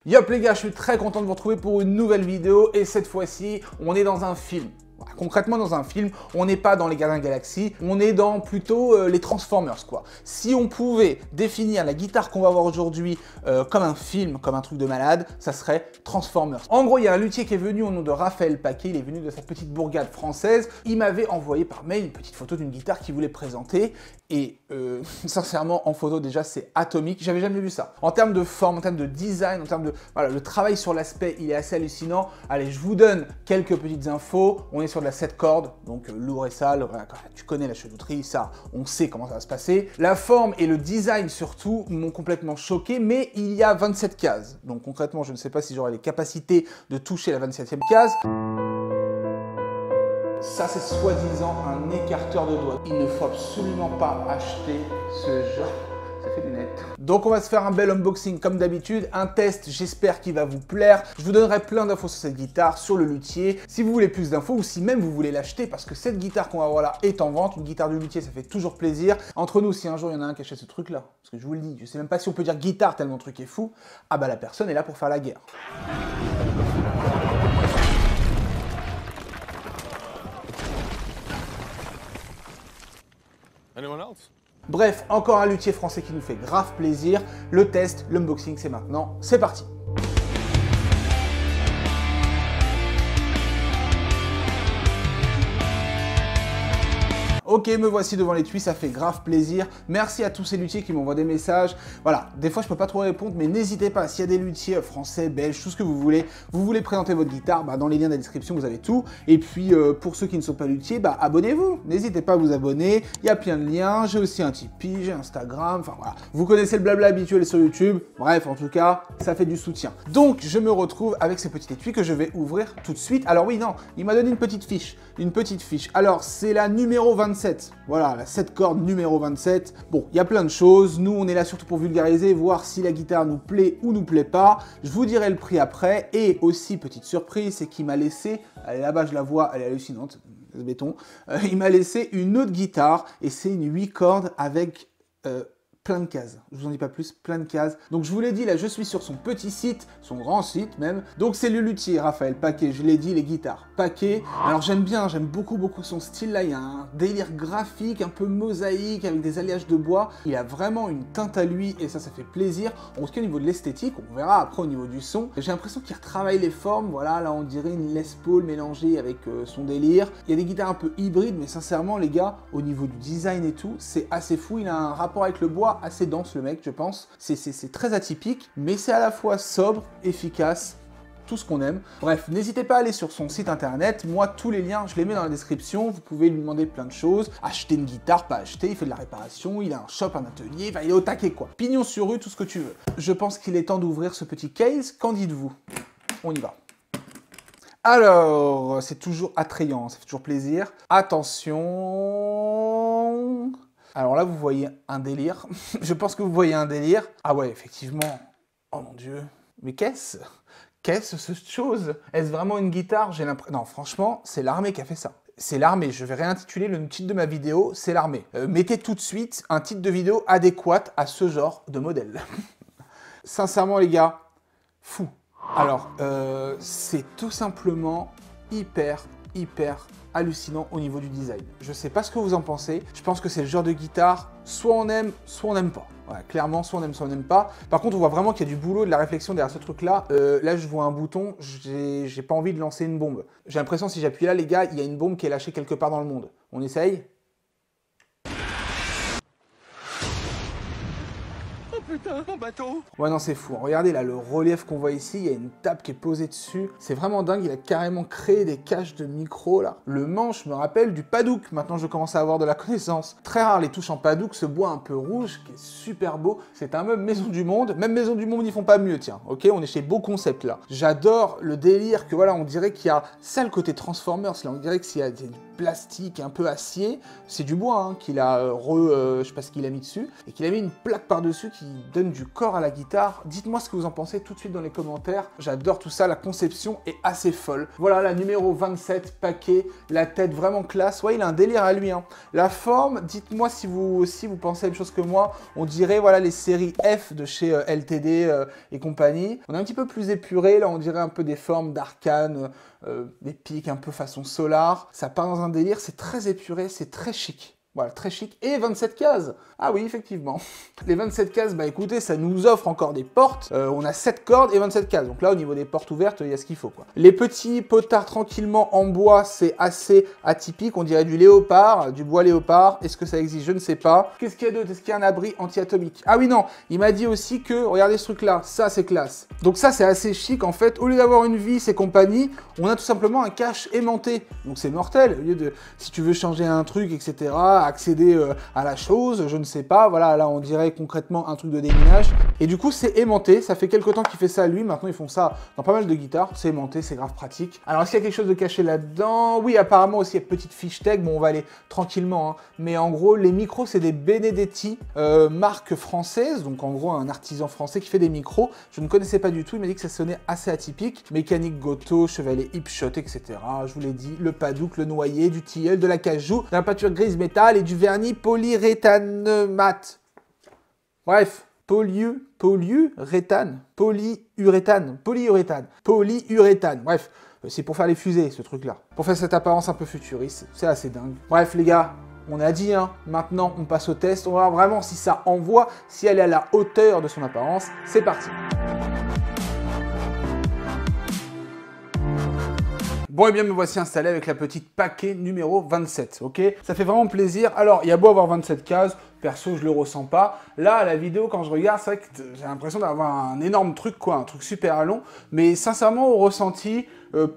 Yop les gars, je suis très content de vous retrouver pour une nouvelle vidéo et cette fois-ci, on est dans un film. Concrètement, dans un film, on n'est pas dans les Gardiens de la Galaxie, on est dans plutôt les Transformers, quoi. Si on pouvait définir la guitare qu'on va voir aujourd'hui comme un film, comme un truc de malade, ça serait Transformers. En gros, il y a un luthier qui est venu au nom de Raphaël Paquet, il est venu de sa petite bourgade française. Il m'avait envoyé par mail une petite photo d'une guitare qu'il voulait présenter et sincèrement, en photo déjà, c'est atomique. J'avais jamais vu ça. En termes de forme, en termes de design, en termes de... Voilà, le travail sur l'aspect, il est assez hallucinant. Allez, je vous donne quelques petites infos. On est sur de la 7 cordes, donc lourd et sale, tu connais la chevauterie, ça, on sait comment ça va se passer. La forme et le design surtout m'ont complètement choqué, mais il y a 27 cases. Donc concrètement, je ne sais pas si j'aurai les capacités de toucher la 27e case. Ça, c'est soi-disant un écarteur de doigts. Il ne faut absolument pas acheter ce genre. Ça fait des nettes. Donc on va se faire un bel unboxing comme d'habitude, un test, j'espère qu'il va vous plaire. Je vous donnerai plein d'infos sur cette guitare, sur le luthier, si vous voulez plus d'infos ou si même vous voulez l'acheter parce que cette guitare qu'on va voir là est en vente. Une guitare du luthier, ça fait toujours plaisir. Entre nous, si un jour il y en a un qui achète ce truc là, parce que je vous le dis, je sais même pas si on peut dire guitare tellement le truc est fou, ah bah la personne est là pour faire la guerre. Anyone else? Bref, encore un luthier français qui nous fait grave plaisir. Le test, l'unboxing, c'est maintenant. C'est parti! Ok, me voici devant l'étui, ça fait grave plaisir. Merci à tous ces luthiers qui m'envoient des messages. Voilà, des fois je peux pas trop répondre, mais n'hésitez pas, s'il y a des luthiers français, belges, tout ce que vous voulez présenter votre guitare, bah, dans les liens de la description, vous avez tout. Et puis, pour ceux qui ne sont pas luthiers, bah, abonnez-vous. N'hésitez pas à vous abonner, il y a plein de liens. J'ai aussi un Tipeee, j'ai Instagram, enfin voilà. Vous connaissez le blabla habituel sur YouTube. Bref, en tout cas, ça fait du soutien. Donc, je me retrouve avec ce petit étui que je vais ouvrir tout de suite. Alors oui, non, il m'a donné une petite fiche. Alors, c'est la numéro 27. Voilà, la 7 cordes numéro 27. Bon, il y a plein de choses. Nous, on est là surtout pour vulgariser, voir si la guitare nous plaît ou nous plaît pas. Je vous dirai le prix après. Et aussi, petite surprise, c'est qu'il m'a laissé, elle est là-bas, je la vois, elle est hallucinante, béton. Il m'a laissé une autre guitare et c'est une 8 cordes avec... plein de cases, je vous en dis pas plus, plein de cases. Donc je vous l'ai dit, là je suis sur son petit site, son grand site même. Donc c'est le luthier Raphaël Paquet, je l'ai dit, les guitares Paquet. Alors j'aime beaucoup son style là, il y a un délire graphique, un peu mosaïque avec des alliages de bois. Il a vraiment une teinte à lui et ça fait plaisir. En tout cas au niveau de l'esthétique, on verra après au niveau du son. J'ai l'impression qu'il retravaille les formes, voilà, là on dirait une Les Paul mélangée avec son délire. Il y a des guitares un peu hybrides, mais sincèrement les gars, au niveau du design et tout, c'est assez fou. Il a un rapport avec le bois assez dense le mec, je pense. C'est très atypique, mais c'est à la fois sobre, efficace, tout ce qu'on aime. Bref, n'hésitez pas à aller sur son site internet. Moi, tous les liens, je les mets dans la description. Vous pouvez lui demander plein de choses. Acheter une guitare, pas acheter, il fait de la réparation, il a un shop, un atelier, enfin, il est au taquet quoi. Pignon sur rue, tout ce que tu veux. Je pense qu'il est temps d'ouvrir ce petit case. Qu'en dites-vous? On y va. Alors, c'est toujours attrayant, ça fait toujours plaisir. Attention... Alors là, vous voyez un délire. Je pense que vous voyez un délire. Ah ouais, effectivement. Oh mon Dieu. Mais qu'est-ce cette chose? Est-ce vraiment une guitare? J'ai l'impression... Non, franchement, c'est l'armée qui a fait ça. C'est l'armée. Je vais réintituler le titre de ma vidéo, c'est l'armée. Mettez tout de suite un titre de vidéo adéquat à ce genre de modèle. Sincèrement, les gars, fou. Alors, c'est tout simplement hyper hallucinant au niveau du design. Je sais pas ce que vous en pensez, je pense que c'est le genre de guitare, soit on aime pas. Ouais, clairement, soit on aime, soit on n'aime pas. Par contre, on voit vraiment qu'il y a du boulot, de la réflexion derrière ce truc-là. Là, je vois un bouton, j'ai pas envie de lancer une bombe. J'ai l'impression, si j'appuie là, les gars, il y a une bombe qui est lâchée quelque part dans le monde. On essaye? Putain, mon bateau! Ouais, non, c'est fou. Regardez là, le relief qu'on voit ici, il y a une table qui est posée dessus. C'est vraiment dingue, il a carrément créé des caches de micro là. Le manche me rappelle du padouk, maintenant je commence à avoir de la connaissance. Très rare les touches en padouk, ce bois un peu rouge qui est super beau. C'est un meuble Maison du Monde, même Maison du Monde ils font pas mieux, tiens. Ok, on est chez Beau Concept là. J'adore le délire que voilà, on dirait qu'il y a ça le côté Transformers là, on dirait qu'il y a plastique, un peu acier. C'est du bois hein, qu'il a je sais pas ce qu'il a mis dessus, et qu'il a mis une plaque par-dessus qui donne du corps à la guitare. Dites-moi ce que vous en pensez tout de suite dans les commentaires. J'adore tout ça, la conception est assez folle. Voilà la numéro 27, paquet, la tête vraiment classe. Ouais, il a un délire à lui. Hein. La forme, dites-moi si vous aussi vous pensez la même chose que moi. On dirait voilà les séries F de chez LTD et compagnie. On est un petit peu plus épuré, là on dirait un peu des formes d'arcane, des pics un peu façon solar. Ça part dans un délire, c'est très épuré, c'est très chic. Voilà, très chic. Et 27 cases. Ah oui, effectivement. Les 27 cases, bah écoutez, ça nous offre encore des portes. On a 7 cordes et 27 cases. Donc là, au niveau des portes ouvertes, il y a ce qu'il faut, quoi. Les petits potards tranquillement en bois, c'est assez atypique. On dirait du léopard, du bois léopard. Est-ce que ça existe? Je ne sais pas. Qu'est-ce qu'il y a d'autre? Est-ce qu'il y a un abri anti-atomique? Ah oui, non. Il m'a dit aussi que, regardez ce truc-là, ça, c'est classe. Donc ça, c'est assez chic. En fait, au lieu d'avoir une vis et compagnie, on a tout simplement un cache aimanté. Donc c'est mortel. Au lieu de, si tu veux changer un truc, etc., accéder à la chose, je ne sais pas, voilà, là on dirait concrètement un truc de déminage, et du coup c'est aimanté, ça fait quelques temps qu'il fait ça lui, maintenant ils font ça dans pas mal de guitares, c'est aimanté, c'est grave pratique. Alors est-ce qu'il y a quelque chose de caché là-dedans? Oui, apparemment aussi il y a petite fiche tech, bon on va aller tranquillement, hein. Mais en gros les micros c'est des Benedetti, marque française, donc en gros un artisan français qui fait des micros, je ne connaissais pas du tout, il m'a dit que ça sonnait assez atypique, mécanique Goto, chevalet Hipshot, etc. Je vous l'ai dit, le padouk, le noyer, du tilleul, de la cajou, de la peinture grise métal et du vernis polyuréthane mat. Bref, polyuréthane. Bref, c'est pour faire les fusées, ce truc-là. Pour faire cette apparence un peu futuriste, c'est assez dingue. Bref, les gars, on a dit, hein, maintenant on passe au test. On va voir vraiment si ça envoie, si elle est à la hauteur de son apparence. C'est parti. Bon, et bien me voici installé avec la petite paquet numéro 27, ok? Ça fait vraiment plaisir. Alors, il y a beau avoir 27 cases, perso, je le ressens pas. Là, à la vidéo, quand je regarde, c'est vrai que j'ai l'impression d'avoir un énorme truc, quoi, un truc super long. Mais sincèrement, au ressenti,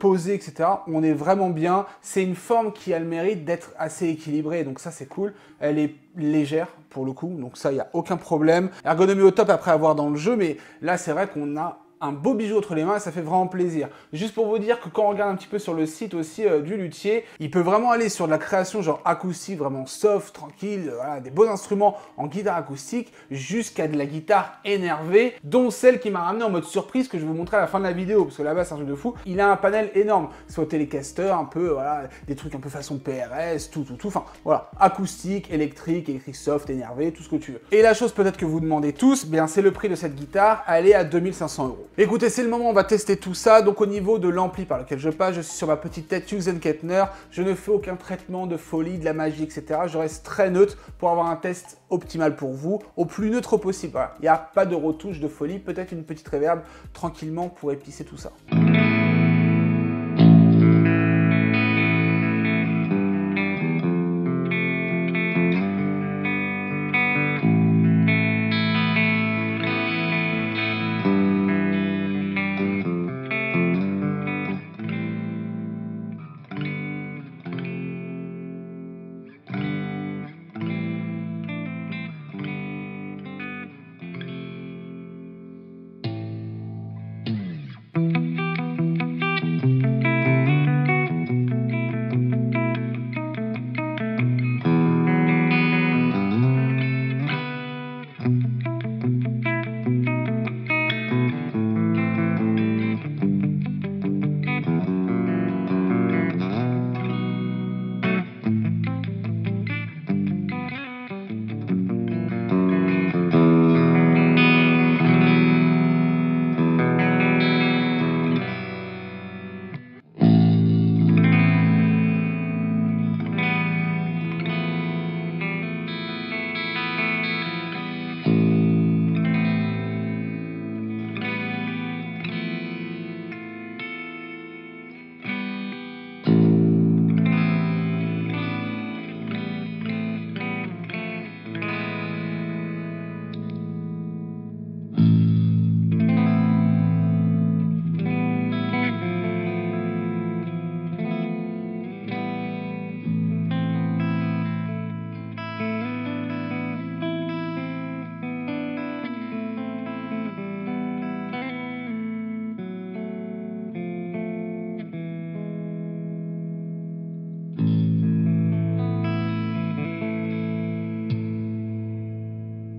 posé, etc., on est vraiment bien. C'est une forme qui a le mérite d'être assez équilibrée, donc ça, c'est cool. Elle est légère, pour le coup, donc ça, il n'y a aucun problème. Ergonomie au top après avoir dans le jeu, mais là, c'est vrai qu'on a un beau bijou entre les mains et ça fait vraiment plaisir. Juste pour vous dire que quand on regarde un petit peu sur le site aussi du luthier, il peut vraiment aller sur de la création genre acoustique, vraiment soft, tranquille, voilà, des beaux instruments en guitare acoustique, jusqu'à de la guitare énervée, dont celle qui m'a ramené en mode surprise que je vais vous montrer à la fin de la vidéo, parce que là-bas c'est un truc de fou. Il a un panel énorme, soit Telecaster, un peu, voilà, des trucs un peu façon PRS, tout, enfin voilà, acoustique, électrique, écrit soft, énervé, tout ce que tu veux. Et la chose peut-être que vous demandez tous, bien c'est le prix de cette guitare, elle est à 2500 €. Écoutez, c'est le moment où on va tester tout ça. Donc au niveau de l'ampli par lequel je passe, je suis sur ma petite tête Hughes & Kettner. Je ne fais aucun traitement de folie, de la magie, etc. Je reste très neutre pour avoir un test optimal pour vous, au plus neutre possible. Voilà. Il n'y a pas de retouche de folie, peut-être une petite reverb tranquillement pour épicer tout ça.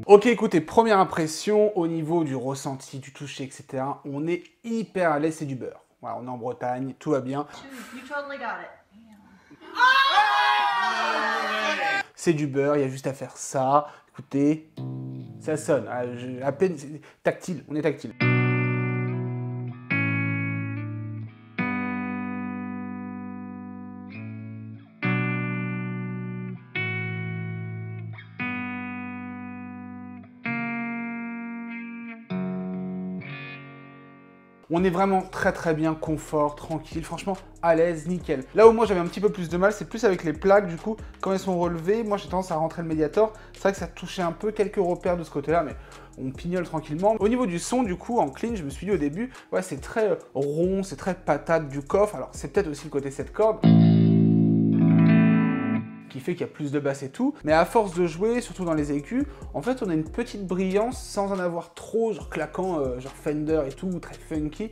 Ok, écoutez, première impression au niveau du ressenti, du toucher, etc. On est hyper à l'aise, c'est du beurre. Voilà, on est en Bretagne, tout va bien. You totally got it. C'est du beurre, il y a juste à faire ça. Écoutez, ça sonne, à peine tactile, on est tactile. On est vraiment très bien, confort, tranquille, franchement à l'aise, nickel. Là où moi j'avais un petit peu plus de mal, c'est plus avec les plaques, du coup, quand elles sont relevées, moi j'ai tendance à rentrer le Mediator. C'est vrai que ça touchait un peu quelques repères de ce côté-là, mais on pignole tranquillement. Au niveau du son, du coup, en clean, je me suis dit au début, ouais, c'est très rond, c'est très patate du coffre. Alors c'est peut-être aussi le côté 7 cordes qui fait qu'il y a plus de basses et tout, mais à force de jouer, surtout dans les aigus, en fait on a une petite brillance sans en avoir trop, genre claquant, genre Fender et tout, très funky.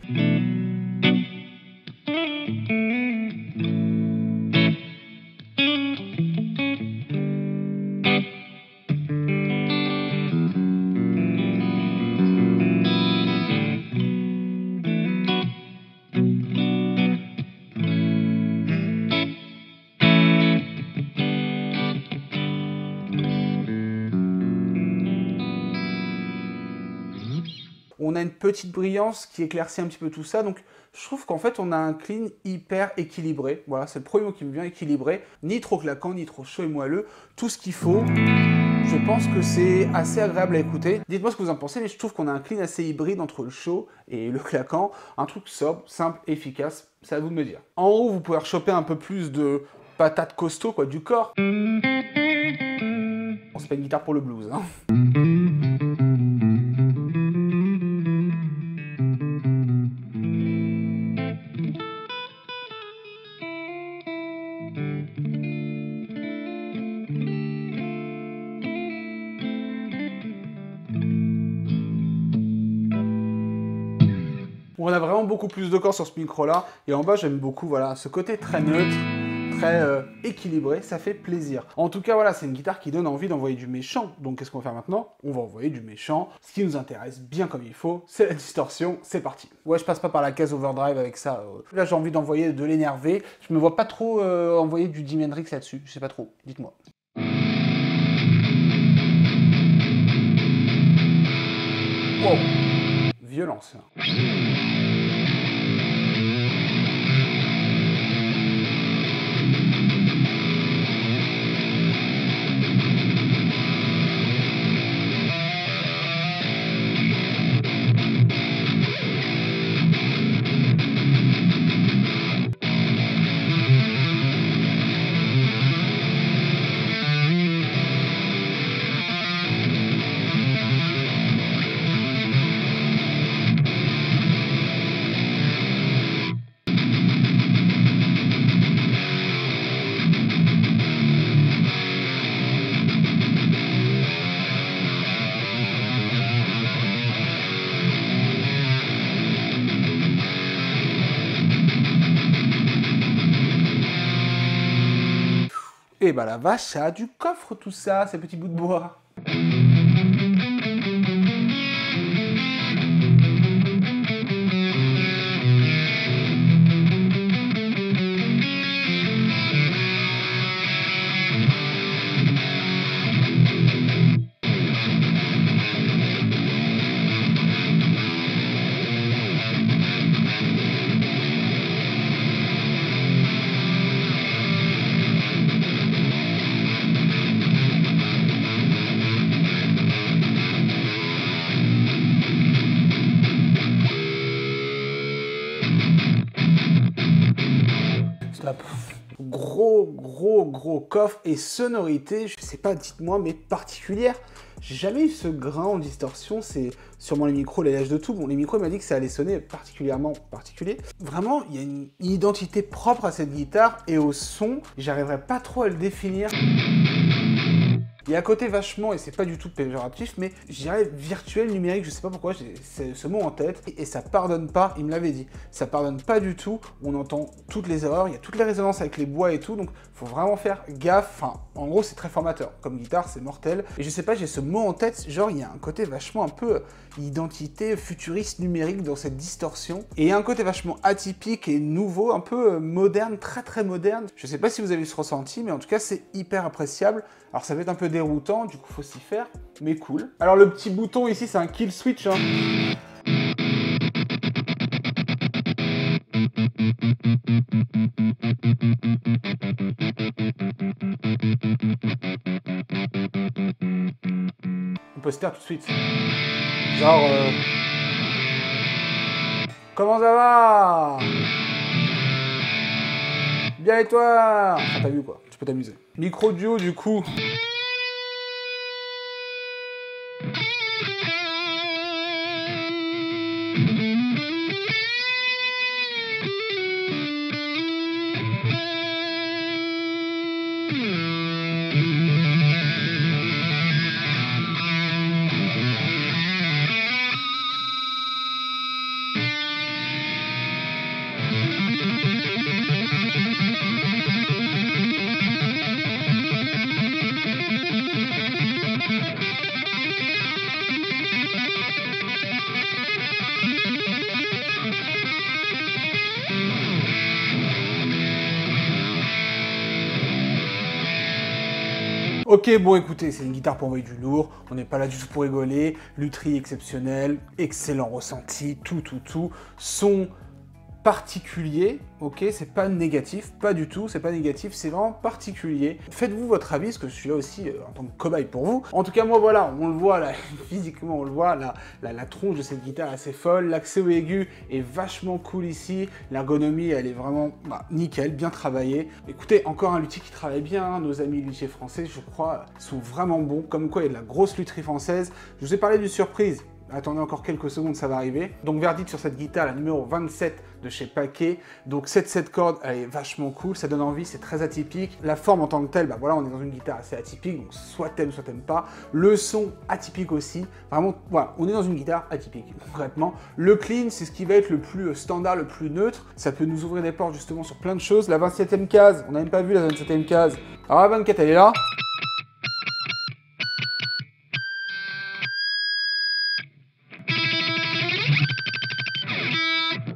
On a une petite brillance qui éclaircit un petit peu tout ça, donc je trouve qu'en fait on a un clean hyper équilibré. Voilà, c'est le premier mot qui me vient, équilibré. Ni trop claquant, ni trop chaud et moelleux, tout ce qu'il faut. Je pense que c'est assez agréable à écouter. Dites-moi ce que vous en pensez, mais je trouve qu'on a un clean assez hybride entre le chaud et le claquant. Un truc sobre, simple, efficace, c'est à vous de me dire. En haut, vous pouvez rechoper un peu plus de patates costaud, quoi, du corps. Bon, c'est pas une guitare pour le blues, hein. On a vraiment beaucoup plus de corps sur ce micro-là. Et en bas, j'aime beaucoup voilà, ce côté très neutre, très équilibré. Ça fait plaisir. En tout cas, voilà, c'est une guitare qui donne envie d'envoyer du méchant. Donc, qu'est-ce qu'on va faire maintenant? On va envoyer du méchant. Ce qui nous intéresse bien comme il faut, c'est la distorsion. C'est parti. Ouais, je passe pas par la case overdrive avec ça. Là, j'ai envie d'envoyer de l'énervé. Je me vois pas trop envoyer du Jimi Hendrix là-dessus. Je sais pas trop. Dites-moi. Wow. Violence. Et bah la vache, ça a du coffre tout ça, ces petits bouts de bois. Stop. Gros coffre et sonorité, je sais pas, dites-moi, mais particulière. J'ai jamais eu ce grain en distorsion, c'est sûrement les micros, l'alliage de tout. Bon, les micros, il m'a dit que ça allait sonner particulièrement particulier. Vraiment, il y a une identité propre à cette guitare et au son, j'arriverai pas trop à le définir. Il y a un côté vachement, et c'est pas du tout péjoratif, mais je dirais virtuel, numérique, je sais pas pourquoi, j'ai ce mot en tête, et ça pardonne pas, il me l'avait dit, ça pardonne pas du tout, on entend toutes les erreurs, il y a toutes les résonances avec les bois et tout, donc faut vraiment faire gaffe, enfin, en gros c'est très formateur, comme guitare c'est mortel, et je sais pas, j'ai ce mot en tête, genre il y a un côté vachement un peu identité futuriste numérique dans cette distorsion, et il y a un côté vachement atypique et nouveau, un peu moderne, très très moderne, je sais pas si vous avez eu ce ressenti, mais en tout cas c'est hyper appréciable. Alors ça va être un peu déroutant, du coup faut s'y faire, mais cool. Alors le petit bouton ici c'est un kill switch, hein. On peut se taire tout de suite. Genre... Comment ça va? Bien et toi? Enfin t'as vu quoi, tu peux t'amuser. Micro duo du coup. Ok, bon écoutez, c'est une guitare pour envoyer du lourd, on n'est pas là du tout pour rigoler, lutherie exceptionnelle, excellent ressenti, tout, son particulier, ok, c'est pas négatif, pas du tout, c'est pas négatif, c'est vraiment particulier. Faites-vous votre avis, parce que je suis là aussi en tant que cobaye pour vous. En tout cas, moi voilà, on le voit là, physiquement on le voit, la tronche de cette guitare est assez folle, l'accès au aigu est vachement cool ici, l'ergonomie elle est vraiment nickel, bien travaillée. Écoutez, encore un luthier qui travaille bien, hein, nos amis luthiers français, je crois, sont vraiment bons, comme quoi il y a de la grosse lutherie française. Je vous ai parlé d'une surprise. Attendez encore quelques secondes, ça va arriver. Donc verdict sur cette guitare, la numéro 27 de chez Paquet. Donc cette 7 cordes, elle est vachement cool, ça donne envie, c'est très atypique. La forme en tant que telle, voilà, on est dans une guitare assez atypique, donc soit t'aimes pas. Le son atypique aussi, vraiment, voilà, on est dans une guitare atypique, concrètement. Le clean, c'est ce qui va être le plus standard, le plus neutre. Ça peut nous ouvrir des portes justement sur plein de choses. La 27e case, on n'a même pas vu la 27e case. Alors la 24, elle est là.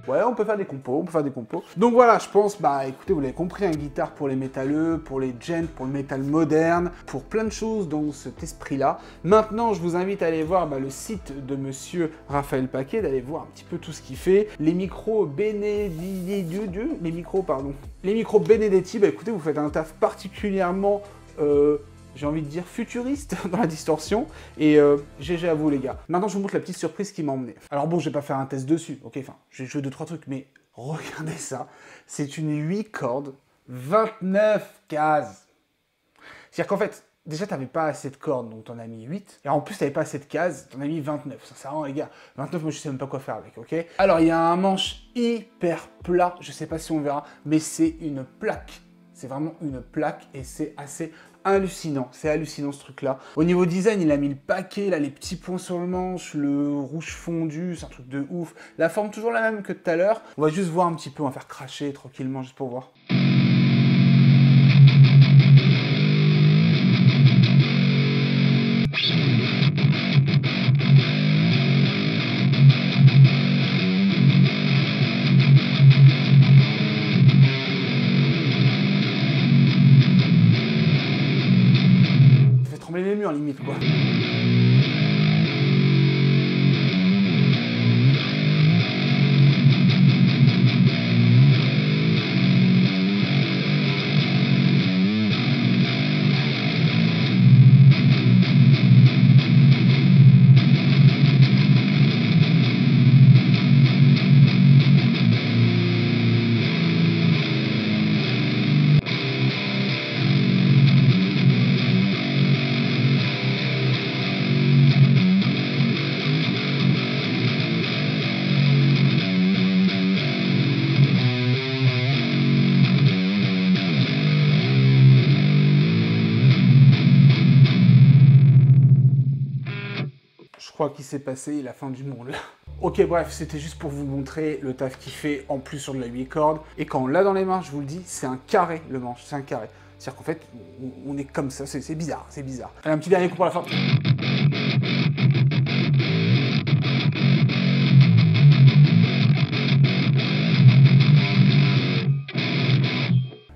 Ouais, on peut faire des compos, Donc voilà, je pense, écoutez, vous l'avez compris, une guitare pour les métalleux, pour les gens, pour le métal moderne, pour plein de choses dans cet esprit-là. Maintenant, je vous invite à aller voir le site de monsieur Raphaël Paquet, d'aller voir un petit peu tout ce qu'il fait. Les micros Benedetti, écoutez, vous faites un taf particulièrement... j'ai envie de dire futuriste dans la distorsion, et GG à vous les gars. Maintenant je vous montre la petite surprise qui m'a emmené. Alors bon, je vais pas faire un test dessus, ok, enfin, j'ai joué 2-3 trucs, mais regardez ça, c'est une 8 cordes, 29 cases. C'est-à-dire qu'en fait, déjà t'avais pas assez de cordes, donc t'en as mis 8, et en plus t'avais pas assez de cases, t'en as mis 29, ça sert à rien les gars. 29, moi je sais même pas quoi faire avec, ok. Alors il y a un manche hyper plat, je sais pas si on verra, mais c'est une plaque. C'est vraiment une plaque, et c'est assez... hallucinant, c'est hallucinant ce truc là. Au niveau design, il a mis le paquet, là les petits points sur le manche, le rouge fondu, c'est un truc de ouf. La forme toujours la même que tout à l'heure. On va juste voir un petit peu, on va faire cracher tranquillement juste pour voir. Les murs limite quoi. crois qu'il s'est passé la fin du monde là. Ok, bref, c'était juste pour vous montrer le taf qu'il fait en plus sur de la 8 cordes. Et quand on l'a dans les mains, je vous le dis, c'est un carré le manche, c'est un carré. C'est-à-dire qu'en fait, on est comme ça, c'est bizarre, c'est bizarre. Allez, un petit dernier coup pour la fin.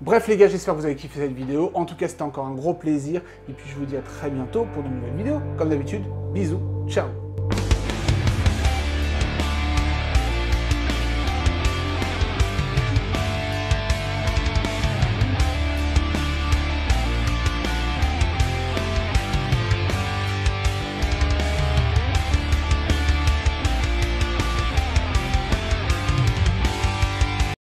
Bref les gars, j'espère que vous avez kiffé cette vidéo. En tout cas, c'était encore un gros plaisir. Et puis je vous dis à très bientôt pour de nouvelles vidéos. Comme d'habitude, bisous, ciao.